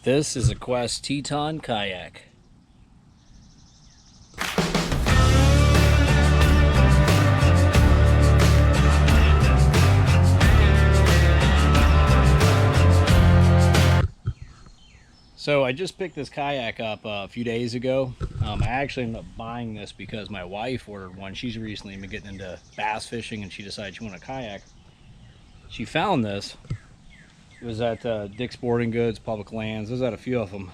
This is a Quest Teton kayak. So I just picked this kayak up a few days ago. I actually ended up buying this because my wife ordered one. She's recently been getting into bass fishing and she decided she wanted a kayak. She found this. It was at Dick's Sporting Goods, Public Lands. There's at a few of them.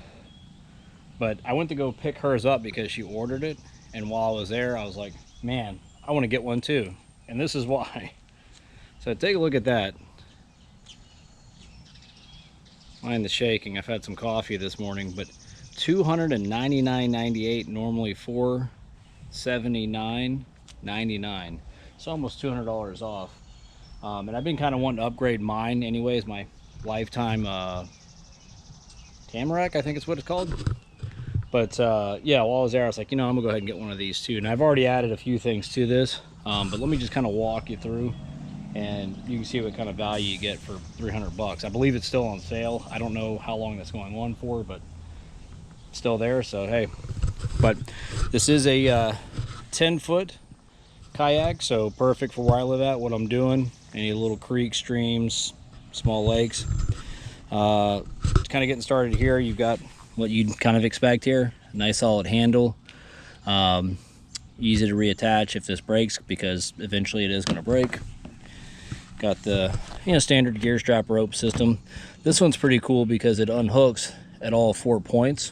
But I went to go pick hers up because she ordered it. And while I was there, I was like, man, I want to get one too. And this is why. So take a look at that. Mind the shaking. I've had some coffee this morning, but $299.98, normally $479.99. It's almost $200 off. And I've been kind of wanting to upgrade mine anyways, my lifetime Tamarack, I think it's what it's called. But yeah, while I was there, I was like, you know, I'm gonna go ahead and get one of these too. And I've already added a few things to this, but let me just kind of walk you through and you can see what kind of value you get for 300 bucks. I believe it's still on sale. I don't know how long that's going on for, but it's still there, so hey. But this is a 10-foot kayak, so perfect for where I live at, what I'm doing. Any little creeks, streams, small lakes. Kind of getting started here. You've got what you'd kind of expect here. Nice solid handle. Easy to reattach if this breaks, because eventually it is going to break. Got the standard gear strap rope system. This one's pretty cool because it unhooks at all 4 points.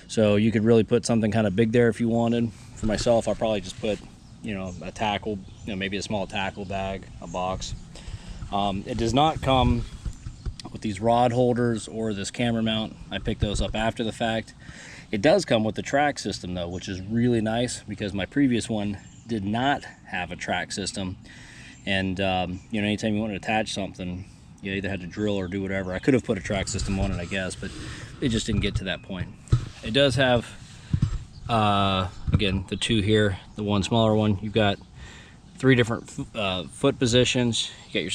So you could really put something kind of big there if you wanted. For myself, I'll probably just put a tackle, maybe a small tackle bag, a box. It does not come with these rod holders or this camera mount. I picked those up after the fact. It does come with the track system though, which is really nice because my previous one did not have a track system. And anytime you want to attach something, you either had to drill or do whatever. I could have put a track system on it, I guess, but it just didn't get to that point. It does have again, the two here, the one smaller one. You've got 3 different foot positions. You got your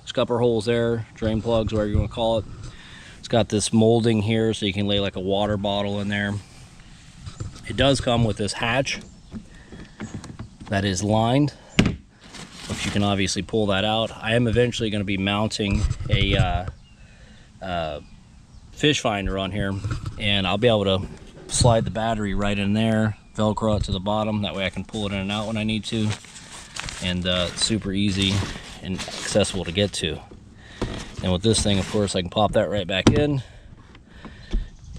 scupper holes there, drain plugs, whatever you want to call it. It's got this molding here so you can lay like a water bottle in there. It does come with this hatch that is lined, which you can obviously pull that out. I am eventually going to be mounting a fish finder on here, and I'll be able to slide the battery right in there, velcro it to the bottom, that way I can pull it in and out when I need to. And it's super easy and accessible to get to. And with this thing, of course, I can pop that right back in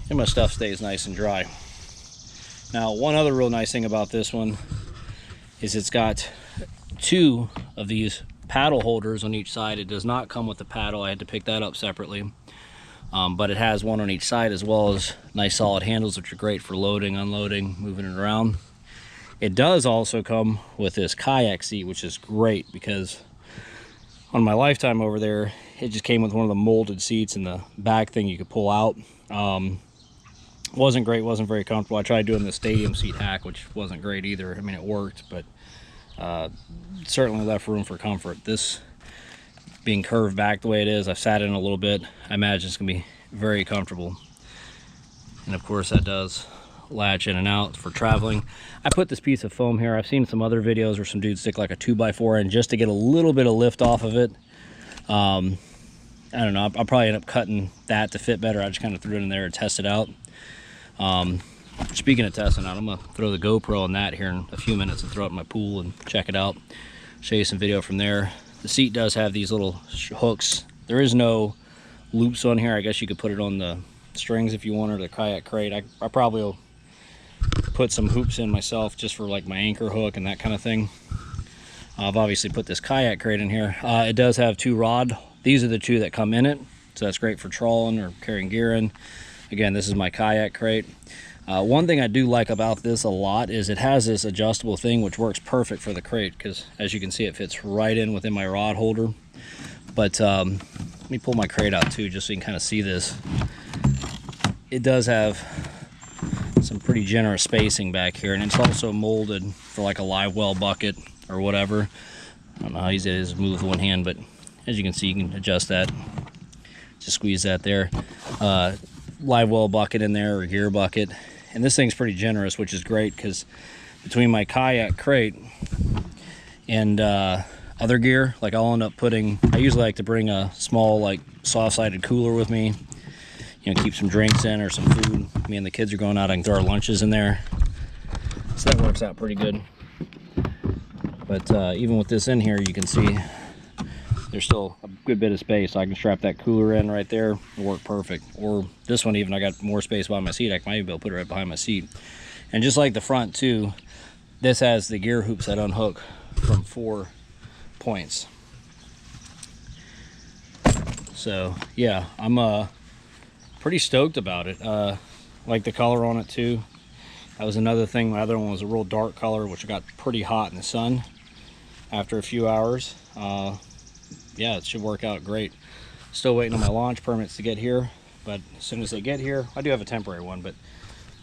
and my stuff stays nice and dry. Now, one other real nice thing about this one is it's got 2 of these paddle holders on each side. It does not come with the paddle. I had to pick that up separately. But it has one on each side, as well as nice solid handles, which are great for loading, unloading, moving it around. It does also come with this kayak seat, which is great because on my lifetime over there, it just came with one of the molded seats, and the back thing you could pull out. Wasn't great, wasn't very comfortable. I tried doing the stadium seat hack, which wasn't great either. I mean, it worked, but certainly left room for comfort. This being curved back the way it is, I've sat in a little bit. I imagine it's gonna be very comfortable. And of course that does latch in and out for traveling. I put this piece of foam here. I've seen some other videos where some dudes stick like a 2x4 in just to get a little bit of lift off of it. I don't know, I'll probably end up cutting that to fit better. I just kind of threw it in there and test it out. Speaking of testing out, I'm gonna throw the GoPro on that here in a few minutes and throw it in my pool and check it out. Show you some video from there. The seat does have these little hooks. There is no loops on here. I guess you could put it on the strings if you wanted, the kayak crate. I probably will put some hoops in myself just for like my anchor hook and that kind of thing. I've obviously put this kayak crate in here. It does have 2 rod. These are the 2 that come in it, so that's great for trawling or carrying gear in. Again, this is my kayak crate. One thing I do like about this a lot is it has this adjustable thing which works perfect for the crate, because as you can see, it fits right in within my rod holder. But let me pull my crate out too, just so you can kind of see this. It does have some pretty generous spacing back here, and it's also molded for like a live well bucket or whatever. I don't know how easy it is to move with one hand, but as you can see, you can adjust that. Just squeeze that there. live well bucket in there, or gear bucket. And this thing's pretty generous, which is great, because between my kayak crate and other gear, like I'll end up putting, I usually like to bring a small like soft-sided cooler with me, you know, keep some drinks in or some food. Me and the kids are going out, I can throw our lunches in there, so that works out pretty good. But even with this in here, you can see there's still a good bit of space. I can strap that cooler in right there, it'll work perfect. Or this one, even I got more space behind my seat, I might be able to put it right behind my seat. And just like the front too, this has the gear hoops that unhook from 4 points. So yeah, I'm pretty stoked about it. Like the color on it too. That was another thing. My other one was a real dark color, which got pretty hot in the sun after a few hours. Yeah, it should work out great. Still waiting on my launch permits to get here, but as soon as they get here, I do have a temporary one, but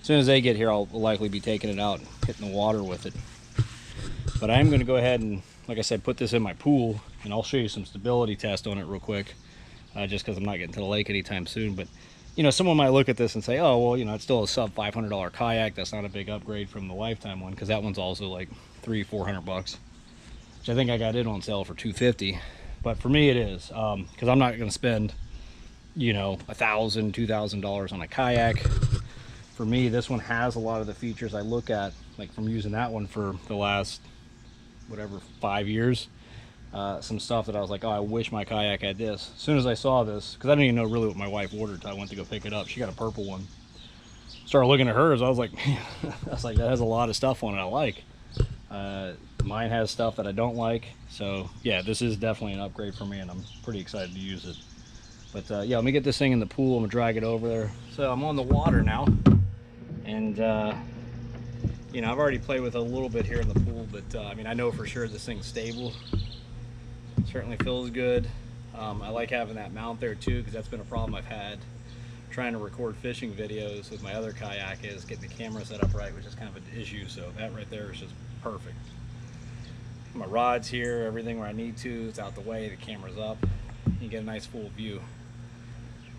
as soon as they get here, I'll likely be taking it out and hitting the water with it. But I am going to go ahead and, like I said, put this in my pool, and I'll show you some stability test on it real quick, just because I'm not getting to the lake anytime soon. But you know, someone might look at this and say, oh, well, you know, it's still a sub $500 kayak. That's not a big upgrade from the Lifetime one, because that one's also like $300-400 bucks, which I think I got it on sale for $250. But for me, it is, because I'm not going to spend, you know, $1,000-2,000 on a kayak. For me, this one has a lot of the features I look at, like from using that one for the last, whatever, 5 years. Some stuff that I was like, oh, I wish my kayak had this. As soon as I saw this, because I didn't even know really what my wife ordered until I went to go pick it up. She got a purple one. Started looking at hers, I was like, man, that has a lot of stuff on it I like. Mine has stuff that I don't like. So yeah, this is definitely an upgrade for me, and I'm pretty excited to use it. But yeah, let me get this thing in the pool. I'm gonna drag it over there. So I'm on the water now, and you know, I've already played with it a little bit here in the pool, but I mean, I know for sure this thing's stable. Certainly feels good. I like having that mount there too, because that's been a problem I've had trying to record fishing videos with my other kayak, is getting the camera set up right, which is kind of an issue. So that right there is just perfect. My rod's here, everything where I need to, it's out the way, the camera's up, you get a nice full view.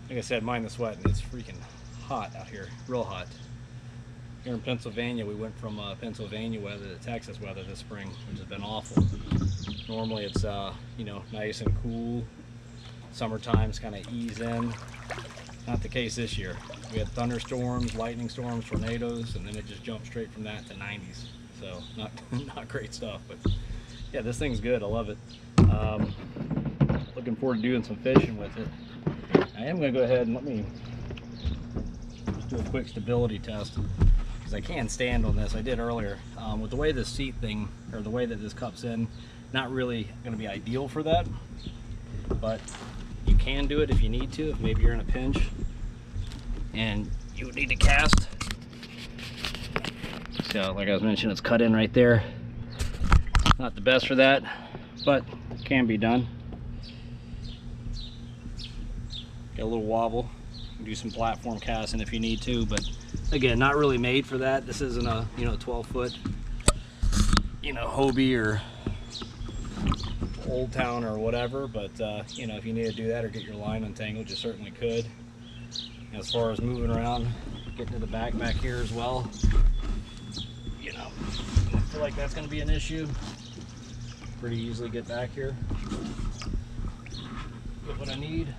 Like I said, mind the sweat, and it's freaking hot out here, real hot. Here in Pennsylvania, we went from Pennsylvania weather to Texas weather this spring, which has been awful. Normally it's you know, nice and cool. Summertime's kind of ease in. Not the case this year. We had thunderstorms, lightning storms, tornadoes, and then it just jumped straight from that to 90s. So not great stuff, but yeah, this thing's good. I love it. Looking forward to doing some fishing with it. I am going to go ahead and let me just do a quick stability test, because I can stand on this. I did earlier. With the way this seat thing, or the way that this cups in, not really going to be ideal for that, but you can do it if you need to, if maybe you're in a pinch and you would need to cast. So like I was mentioning, it's cut in right there. Not the best for that, but can be done. Got a little wobble. You can do some platform casting if you need to, but again, not really made for that. This isn't a, you know, 12-foot, you know, Hobie or Old Town or whatever, but you know, if you need to do that or get your line untangled, you certainly could. As far as moving around, getting to the back here as well, you know, I feel like that's going to be an issue. Pretty easily get back here, get what I need.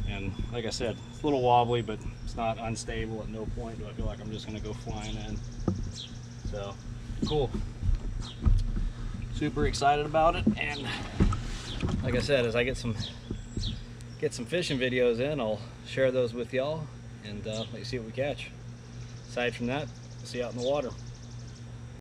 And like I said, it's a little wobbly, but it's not unstable. At no point do I feel like I'm just going to go flying in. So cool. Super excited about it, and like I said, as I get some fishing videos in, I'll share those with y'all, and let you see what we catch. Aside from that, we'll see you out in the water.